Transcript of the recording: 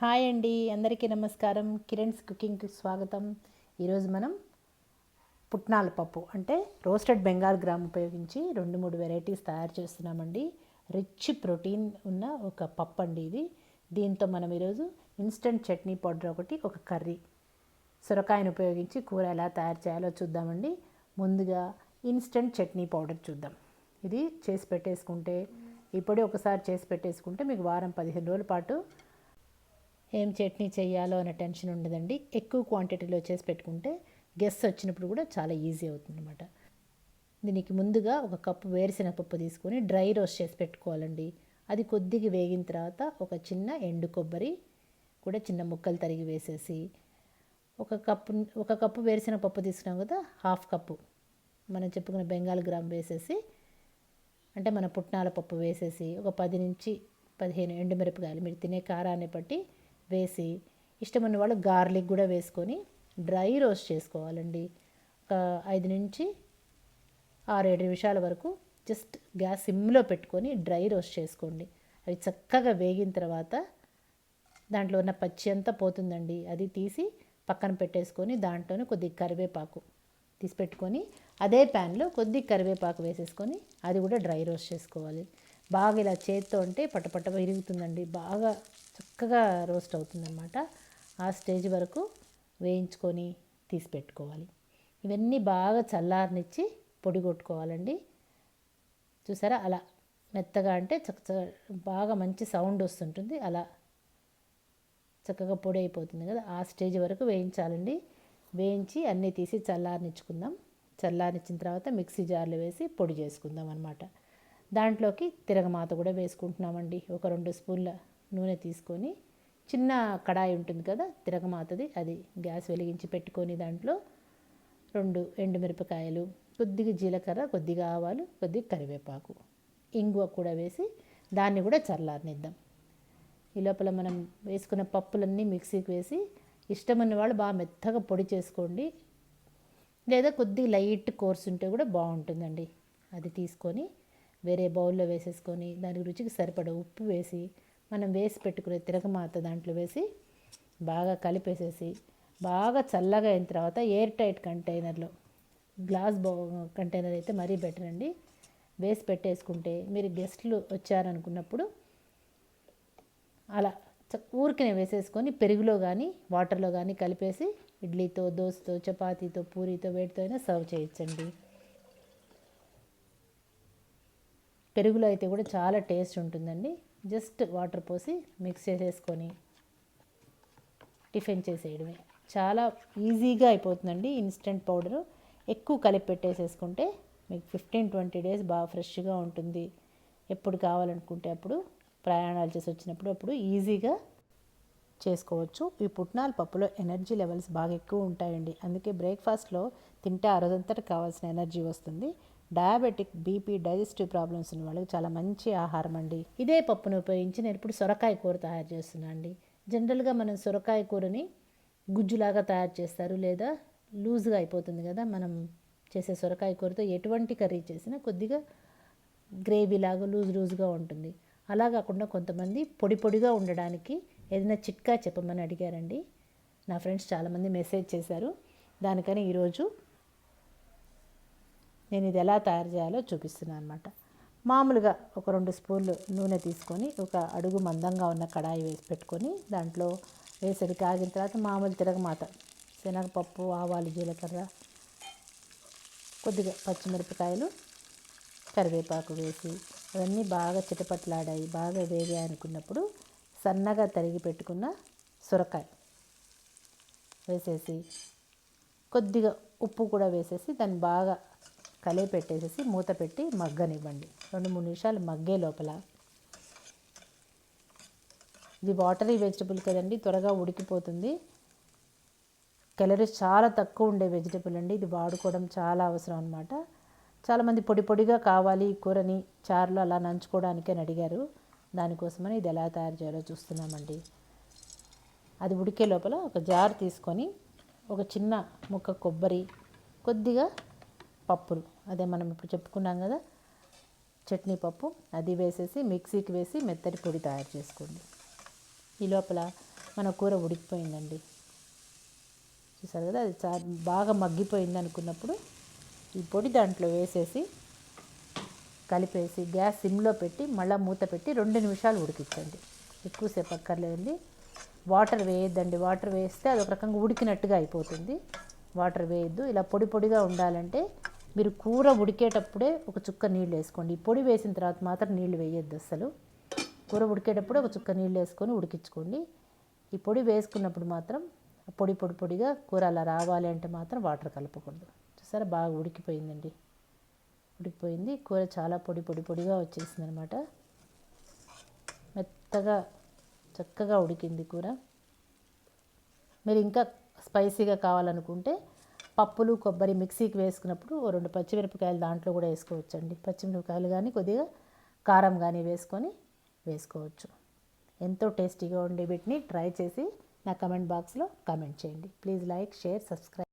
Hi అండి, అందరికీ నమస్కారం. కిరణ్స్ కుకింగ్కి స్వాగతం. ఈరోజు మనం పుట్నాల పప్పు అంటే రోస్టెడ్ బెంగాల్ గ్రామ్ ఉపయోగించి 2-3 వెరైటీస్ తయారు చేస్తున్నామండి. రిచ్ ప్రోటీన్ ఉన్న ఒక పప్పు అండి ఇది. దీంతో మనం ఈరోజు ఇన్స్టెంట్ చట్నీ పౌడర్ ఒక కర్రీ సొరకాయను ఉపయోగించి కూర ఎలా తయారు చేయాలో చూద్దామండి. ముందుగా ఇన్స్టెంట్ చట్నీ పౌడర్ చూద్దాం. ఇది చేసి పెట్టేసుకుంటే, ఇప్పుడు ఒకసారి చేసి పెట్టేసుకుంటే మీకు వారం 15 రోజుల పాటు ఏం చట్నీ చేయాలో అనే టెన్షన్ ఉండదండి. ఎక్కువ క్వాంటిటీలో చేసి పెట్టుకుంటే గెస్ట్ వచ్చినప్పుడు కూడా చాలా ఈజీ అవుతుంది అన్నమాట. దీనికి ముందుగా 1 కప్పు వేరుశనగపప్పు తీసుకొని డ్రై రోస్ట్ చేసి పెట్టుకోవాలండి. అది కొద్దిగా వేగిన తర్వాత ఒక చిన్న ఎండు కొబ్బరి కూడా చిన్న ముక్కలు తరిగి వేసేసి, ఒక కప్పు వేరుశనగపప్పు తీసుకున్నాం కదా, 1/2 కప్పు మనం చెప్పుకున్న బెంగాల్ గ్రామ్ వేసేసి, అంటే మన పుట్నాల పప్పు వేసేసి, ఒక 10 నుంచి 15 ఎండుమిరపకాయలు మీరు తినే కారాన్ని బట్టి వేసి, ఇష్టమైన వాళ్ళు గార్లిక్ కూడా వేసుకొని డ్రై రోస్ట్ చేసుకోవాలండి. ఒక 5 నుంచి 6-7 నిమిషాల వరకు జస్ట్ గ్యాస్ సిమ్లో పెట్టుకొని డ్రై రోస్ట్ చేసుకోండి. అవి చక్కగా వేగిన తర్వాత దాంట్లో ఉన్న పచ్చి అంతా పోతుందండి. అది తీసి పక్కన పెట్టేసుకొని దాంట్లోనే కొద్దిగా కరివేపాకు తీసి పెట్టుకొని అదే ప్యాన్లో కొద్దిగా కరివేపాకు వేసేసుకొని అది కూడా డ్రై రోస్ట్ చేసుకోవాలి. బాగా ఇలా చేత్తో అంటే పటపట విరుగుతుందండి. బాగా చక్కగా రోస్ట్ అవుతుందన్నమాట. ఆ స్టేజ్ వరకు వేయించుకొని తీసి పెట్టుకోవాలి. ఇవన్నీ బాగా చల్లారనిచ్చి పొడి కొట్టుకోవాలండి. చూసారా, అలా మెత్తగా అంటే చక్కగా బాగా మంచి సౌండ్ వస్తుంటుంది. అలా చక్కగా పొడి అయిపోతుంది కదా, ఆ స్టేజ్ వరకు వేయించాలండి. వేయించి అన్నీ తీసి చల్లారనిచ్చుకుందాం. చల్లారనిచ్చిన తర్వాత మిక్సీ జార్లో వేసి పొడి చేసుకుందాం అన్నమాట. దాంట్లోకి తిరగమాత కూడా వేసుకుంటున్నామండి. ఒక 2 స్పూన్ల నూనె తీసుకొని, చిన్న కడాయి ఉంటుంది కదా తిరగమాతది, అది గ్యాస్ వెలిగించి పెట్టుకొని దాంట్లో 2 ఎండుమిరపకాయలు, కొద్దిగా జీలకర్ర, కొద్దిగా ఆవాలు, కొద్దిగా కరివేపాకు, ఇంగువ కూడా వేసి దాన్ని కూడా చల్లారనిద్దాం. ఈ లోపల మనం వేసుకున్న పప్పులన్నీ మిక్సీకి వేసి, ఇష్టమైన వాళ్ళు బాగా మెత్తగా పొడి చేసుకోండి, లేదా కొద్దిగా లైట్ కోర్స్ ఉంటే కూడా బాగుంటుందండి. అది తీసుకొని వేరే బౌల్లో వేసేసుకొని దానికి రుచికి సరిపడ ఉప్పు వేసి, మనం వేసి పెట్టుకునే తిరగమాత దాంట్లో వేసి బాగా కలిపేసేసి, బాగా చల్లగా అయిన తర్వాత ఎయిర్ టైట్ కంటైనర్లో, గ్లాస్ కంటైనర్ అయితే మరీ బెటర్ అండి, వేసి పెట్టేసుకుంటే మీరు గెస్ట్లు వచ్చారనుకున్నప్పుడు అలా ఊరికనే వేసేసుకొని పెరుగులో కానీ వాటర్లో కానీ కలిపేసి ఇడ్లీతో, దోసతో, చపాతీతో, పూరీతో వేటితో అయినా సర్వ్ చేయొచ్చండి. పెరుగులో అయితే కూడా చాలా టేస్ట్ ఉంటుందండి. జస్ట్ వాటర్ పోసి మిక్స్ చేసేసుకొని టిఫిన్ చేసేయడమే. చాలా ఈజీగా అయిపోతుందండి. ఇన్స్టెంట్ పౌడరు ఎక్కువ కలిపి పెట్టేసేసుకుంటే మీకు 15-20 డేస్ బాగా ఫ్రెష్గా ఉంటుంది. ఎప్పుడు కావాలనుకుంటే అప్పుడు, ప్రయాణాలు చేసి వచ్చినప్పుడు అప్పుడు ఈజీగా చేసుకోవచ్చు. ఈ పుట్నాల పప్పులో ఎనర్జీ లెవెల్స్ బాగా ఎక్కువ ఉంటాయండి. అందుకే బ్రేక్ఫాస్ట్లో తింటే ఆ రోజంతటా కావాల్సిన ఎనర్జీ వస్తుంది. డయాబెటిక్, బీపీ, డైజెస్టివ్ ప్రాబ్లమ్స్ ఉన్న వాళ్ళకి చాలా మంచి ఆహారం అండి. ఇదే పప్పును ఉపయోగించి నేను ఇప్పుడు సొరకాయ కూర తయారు చేస్తున్నాను అండి. జనరల్గా మనం సొరకాయ కూరని గుజ్జులాగా తయారు చేస్తారు, లేదా లూజ్గా అయిపోతుంది కదా మనం చేసే సొరకాయ కూరతో. ఎటువంటి కర్రీ చేసినా కొద్దిగా గ్రేవీలాగా లూజ్గా ఉంటుంది. అలా కాకుండా కొంతమంది పొడి పొడిగా ఉండడానికి ఏదైనా చిట్కా చెప్పమని అడిగారండి. నా ఫ్రెండ్స్ చాలామంది మెసేజ్ చేశారు. దానికని ఈరోజు నేను ఇది ఎలా తయారు చేయాలో చూపిస్తున్నాను అనమాట. మామూలుగా ఒక 2 స్పూన్లు నూనె తీసుకొని ఒక అడుగు మందంగా ఉన్న కడాయి వేసి పెట్టుకొని దాంట్లో వేసేది కాగిన తర్వాత మామూలు తిరగమాత, శనగపప్పు, ఆవాలు, జీలకర్ర, కొద్దిగా పచ్చిమిరపకాయలు, కరివేపాకు వేసి అవన్నీ బాగా చిటపట్లాడాయి, బాగా వేగాయి అనుకున్నప్పుడు సన్నగా తరిగి పెట్టుకున్న సొరకాయ వేసేసి, కొద్దిగా ఉప్పు కూడా వేసేసి దాన్ని బాగా కలిపి పెట్టేసేసి మూత పెట్టి మగ్గనివ్వండి. 2-3 నిమిషాలు మగ్గే లోపల, ఇది వాటరీ వెజిటబుల్ కదండి, త్వరగా ఉడికిపోతుంది. క్యాలరీస్ చాలా తక్కువ ఉండే వెజిటబుల్ అండి. ఇది వాడుకోవడం చాలా అవసరం అనమాట. చాలామంది పొడి పొడిగా కావాలి కూరని చారులో అలా నంచుకోవడానికి అని అడిగారు. దానికోసమని ఇది ఎలా తయారు చేయాలో చూస్తున్నామండి. అది ఉడికే లోపల ఒక జార్ తీసుకొని ఒక చిన్న ముక్క కొబ్బరి, కొద్దిగా పప్పులు, అదే మనం ఇప్పుడు చెప్పుకున్నాం కదా చట్నీ పప్పు, అది వేసేసి మిక్సీకి వేసి మెత్తటి పొడి తయారు చేసుకోండి. ఈ లోపల మన కూర ఉడికిపోయిందండి. చూసారు కదా, అది బాగా మగ్గిపోయింది అనుకున్నప్పుడు ఈ పొడి దాంట్లో వేసేసి కలిపేసి గ్యాస్ సిమ్లో పెట్టి మళ్ళీ మూత పెట్టి 2 నిమిషాలు ఉడికించండి. ఎక్కువసేపు అక్కర్లేదండి. వాటర్ వేయొద్దండి. వాటర్ వేస్తే అది ఒక రకంగా ఉడికినట్టుగా అయిపోతుంది. వాటర్ వేయొద్దు. ఇలా పొడి పొడిగా ఉండాలంటే మీరు కూర ఉడికేటప్పుడే ఒక చుక్క నీళ్ళు వేసుకోండి. ఈ పొడి వేసిన తర్వాత మాత్రం నీళ్ళు వేయొద్దు అసలు. కూర ఉడికేటప్పుడే ఒక చుక్క నీళ్ళు వేసుకొని ఉడికించుకోండి. ఈ పొడి వేసుకున్నప్పుడు మాత్రం పొడి పొడి పొడిగా కూర అలా రావాలి అంటే మాత్రం వాటర్ కలపకూడదు. చూసారా, బాగా ఉడికిపోయిందండి. ఉడికిపోయింది. కూర చాలా పొడి పొడి పొడిగా వచ్చేసింది అనమాట. మెత్తగా చక్కగా ఉడికింది కూర. మీరు ఇంకా స్పైసీగా కావాలనుకుంటే పప్పులు కొబ్బరి మిక్సీకి వేసుకున్నప్పుడు 2 పచ్చిమిరపకాయలు దాంట్లో కూడా వేసుకోవచ్చండి. పచ్చిమిరపకాయలు కానీ కొద్దిగా కారం కానీ వేసుకోవచ్చు. ఎంతో టేస్టీగా ఉండే వీటిని ట్రై చేసి నా కమెంట్ బాక్స్లో కామెంట్ చేయండి. Please like, share, subscribe.